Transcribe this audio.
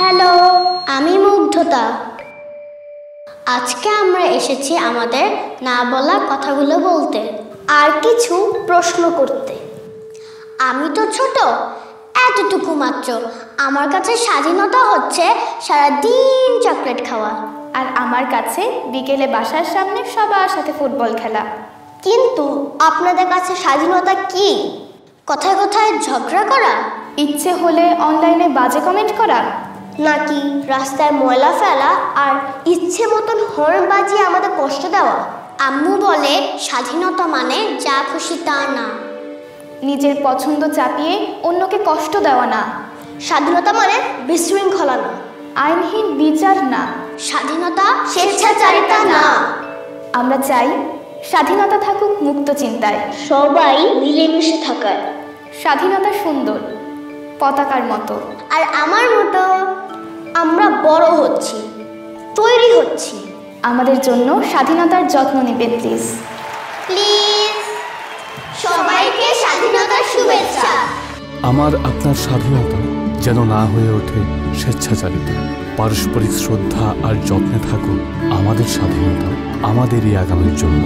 Hello, আমি মুগ্ধতা। আজকে আমরা এসেছি আমাদের না বলা কথাগুলো বলতে আর কিছু প্রশ্ন করতে। আমি তো ছোট, এতটুকু মাত্র। আমার কাছে স্বাধীনতা হচ্ছে সারাদিন চকলেট খাওয়া, আর আমার কাছে বিকেলে বাসার সামনে সবার সাথে ফুটবল খেলা। কিন্তু আপনাদের কাছে স্বাধীনতা কি? কথায় কথায় ঝগড়া করা, ইচ্ছে হলে অনলাইনে বাজে কমেন্ট করা, নাকি রাস্তায় ময়লা ফেলা আর ইচ্ছে মতন হর্ন বাজিয়ে আমাদের কষ্ট দেওয়া? আম্মু বলে স্বাধীনতা মানে যা খুশি তা না, নিজের পছন্দ চাপিয়ে অন্যকে কষ্ট দেওয়া না। স্বাধীনতা মানে বিশৃঙ্খলা না, আইনহীন বিচার না, স্বাধীনতা স্বেচ্ছাচারিতা না। আমরা চাই স্বাধীনতা থাকুক মুক্ত চিন্তায়, সবাই মিলেমিশে থাকার। স্বাধীনতা সুন্দর, পতাকার মতো। আর আমার মতো আমরা বড় হচ্ছি, তৈরি হচ্ছি। আমাদের জন্য স্বাধীনতার যত্ন নেবে প্লিজ। প্লিজ সবাইকে স্বাধীনতার শুভেচ্ছা। আমার আপনার স্বাধীনতা যেন না হয়ে ওঠে স্বেচ্ছাচারিত। পারস্পরিক শ্রদ্ধা আর যত্নে থাকুক আমাদের স্বাধীনতা, আমাদেরই আগামীর জন্য।